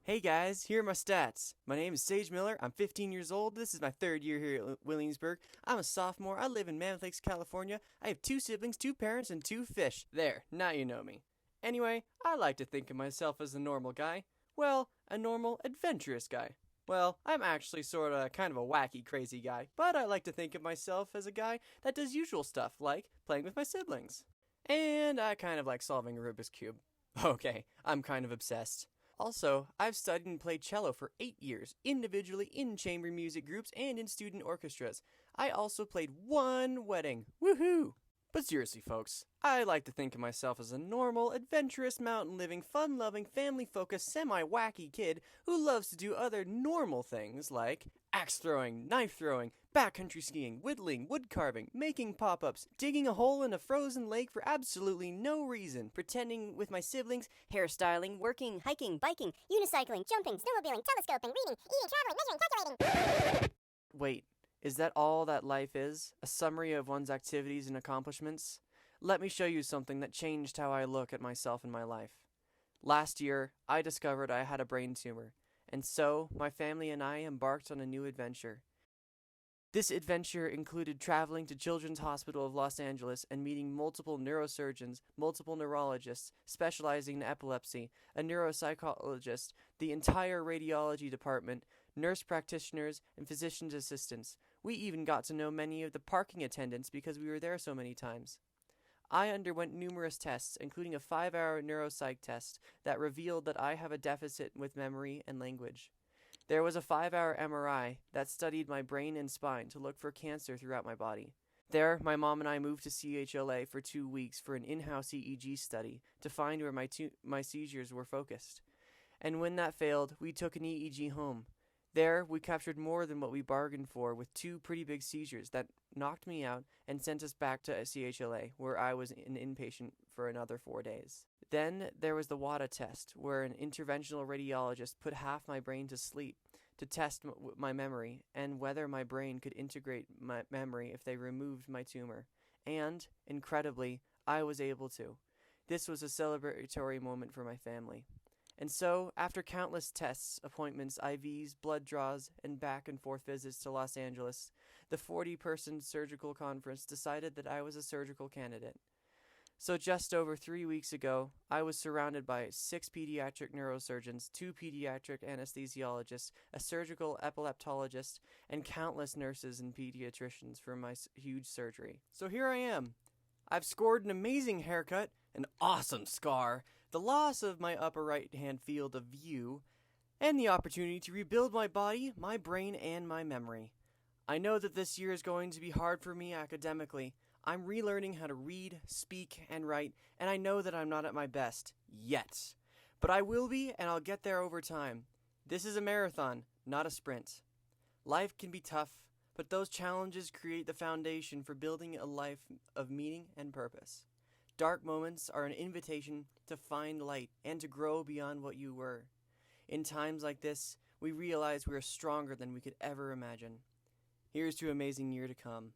Hey guys, here are my stats. My name is Sage Miller. I'm 15 years old. This is my third year here at Williamsburg. I'm a sophomore. I live in Mammoth Lakes, California. I have two siblings, two parents, and two fish. There, now you know me. Anyway, I like to think of myself as a normal guy. Well, a normal, adventurous guy. Well, I'm actually sorta kind of a wacky, crazy guy, but I like to think of myself as a guy that does usual stuff like playing with my siblings. And I kind of like solving a Rubik's Cube. Okay, I'm kind of obsessed. Also, I've studied and played cello for 8 years, individually in chamber music groups and in student orchestras. I also played one wedding. Woohoo! But seriously, folks, I like to think of myself as a normal, adventurous, mountain living, fun loving, family focused, semi wacky kid who loves to do other normal things like axe throwing, knife throwing, backcountry skiing, whittling, wood carving, making pop ups, digging a hole in a frozen lake for absolutely no reason, pretending with my siblings, hairstyling, Working, hiking, biking, unicycling, jumping, snowmobiling, telescoping, reading, eating, traveling, measuring, calculating. Wait, is that all that life is? A summary of one's activities and accomplishments? Let me show you something that changed how I look at myself and my life. Last year, I discovered I had a brain tumor, and so my family and I embarked on a new adventure. This adventure included traveling to Children's Hospital of Los Angeles and meeting multiple neurosurgeons, multiple neurologists specializing in epilepsy, a neuropsychologist, the entire radiology department, nurse practitioners, and physician's assistants. We even got to know many of the parking attendants because we were there so many times. I underwent numerous tests, including a 5-hour neuropsych test that revealed that I have a deficit with memory and language. There was a 5-hour MRI that studied my brain and spine to look for cancer throughout my body. There, my mom and I moved to CHLA for 2 weeks for an in-house EEG study to find where my seizures were focused. And when that failed, we took an EEG home. There, we captured more than what we bargained for with 2 pretty big seizures that knocked me out and sent us back to CHLA, where I was an inpatient for another 4 days. Then there was the WADA test, where an interventional radiologist put half my brain to sleep to test my memory and whether my brain could integrate my memory if they removed my tumor. And, incredibly, I was able to. This was a celebratory moment for my family. And so, after countless tests, appointments, IVs, blood draws, and back and forth visits to Los Angeles, the 40-person surgical conference decided that I was a surgical candidate. So just over 3 weeks ago, I was surrounded by 6 pediatric neurosurgeons, 2 pediatric anesthesiologists, a surgical epileptologist, and countless nurses and pediatricians for my huge surgery. So here I am. I've scored an amazing haircut, an awesome scar, the loss of my upper right-hand field of view, and the opportunity to rebuild my body, my brain, and my memory. I know that this year is going to be hard for me academically. I'm relearning how to read, speak, and write, and I know that I'm not at my best. Yet. But I will be, and I'll get there over time. This is a marathon, not a sprint. Life can be tough, but those challenges create the foundation for building a life of meaning and purpose. Dark moments are an invitation to find light and to grow beyond what you were. In times like this, we realize we are stronger than we could ever imagine. Here's to an amazing year to come.